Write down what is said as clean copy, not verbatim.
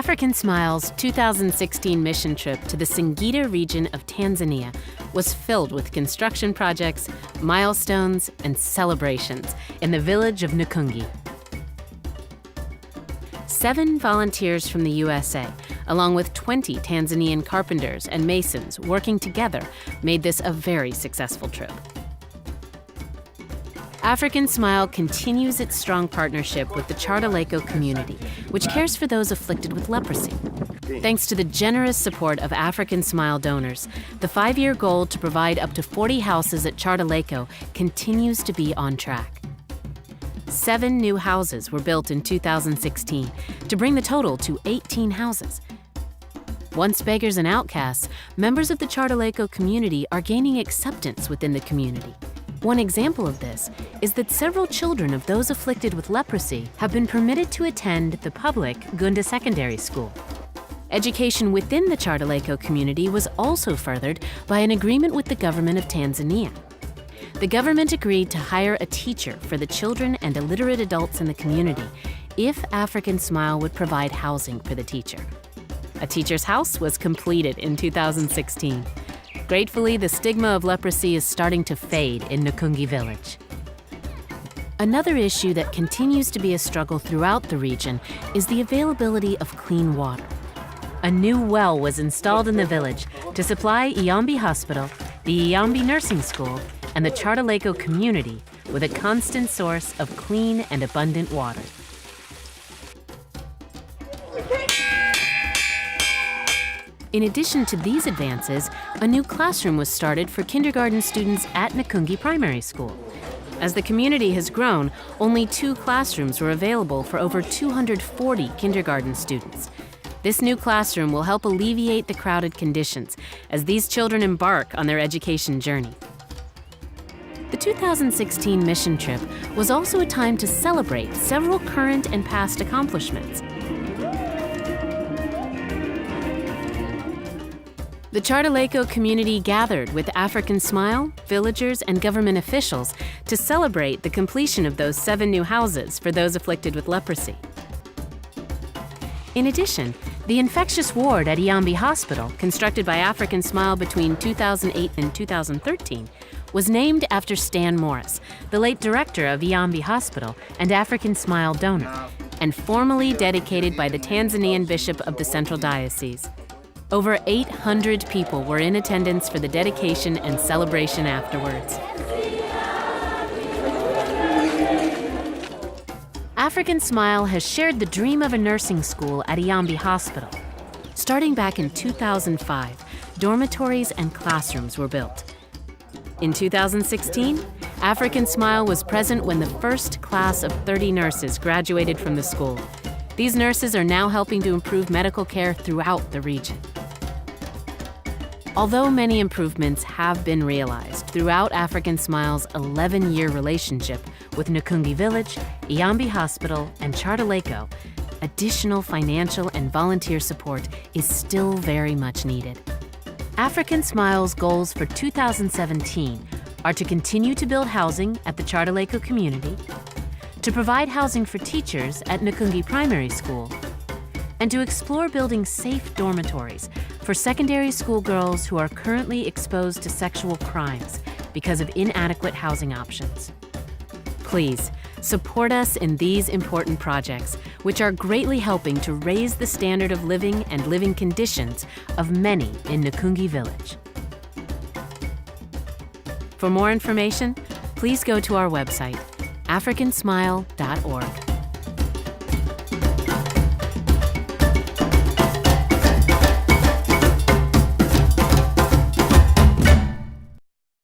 AfricanSMILE's 2016 mission trip to the Singida region of Tanzania was filled with construction projects, milestones, and celebrations in the village of Nkungi. 7 volunteers from the USA, along with 20 Tanzanian carpenters and masons working together, made this a very successful trip. AfricanSMILE continues its strong partnership with the Chardaleko community, which cares for those afflicted with leprosy. Thanks to the generous support of AfricanSMILE donors, the 5-year goal to provide up to 40 houses at Chardaleko continues to be on track. 7 new houses were built in 2016 to bring the total to 18 houses. Once beggars and outcasts, members of the Chardaleko community are gaining acceptance within the community. One example of this is that several children of those afflicted with leprosy have been permitted to attend the public Gunda Secondary School. Education within the Chardaleko community was also furthered by an agreement with the government of Tanzania. The government agreed to hire a teacher for the children and illiterate adults in the community if AfricanSMILE would provide housing for the teacher. A teacher's house was completed in 2016. Gratefully, the stigma of leprosy is starting to fade in Nkungi village. Another issue that continues to be a struggle throughout the region is the availability of clean water. A new well was installed in the village to supply Iyambi Hospital, the Iyambi Nursing School, and the Chardaleko community with a constant source of clean and abundant water. In addition to these advances, a new classroom was started for kindergarten students at Nkungi Primary School. As the community has grown, only 2 classrooms were available for over 240 kindergarten students. This new classroom will help alleviate the crowded conditions as these children embark on their education journey. The 2016 mission trip was also a time to celebrate several current and past accomplishments. The Chardaleko community gathered with AfricanSMILE, villagers, and government officials to celebrate the completion of those 7 new houses for those afflicted with leprosy. In addition, the infectious ward at Iyambi Hospital, constructed by AfricanSMILE between 2008 and 2013, was named after Stan Morris, the late director of Iyambi Hospital and AfricanSMILE donor, and formally dedicated by the Tanzanian Bishop of the Central Diocese. Over 800 people were in attendance for the dedication and celebration afterwards. AfricanSMILE has shared the dream of a nursing school at Iyambi Hospital. Starting back in 2005, dormitories and classrooms were built. In 2016, AfricanSMILE was present when the first class of 30 nurses graduated from the school. These nurses are now helping to improve medical care throughout the region. Although many improvements have been realized throughout AfricanSMILE's 11-year relationship with Nkungi Village, Iyambi Hospital, and Chardaleko, additional financial and volunteer support is still very much needed. AfricanSMILE's goals for 2017 are to continue to build housing at the Chardaleko community, to provide housing for teachers at Nkungi Primary School, and to explore building safe dormitories for secondary school girls who are currently exposed to sexual crimes because of inadequate housing options. Please, support us in these important projects, which are greatly helping to raise the standard of living and living conditions of many in Nkungi Village. For more information, please go to our website, AfricanSMILE.org.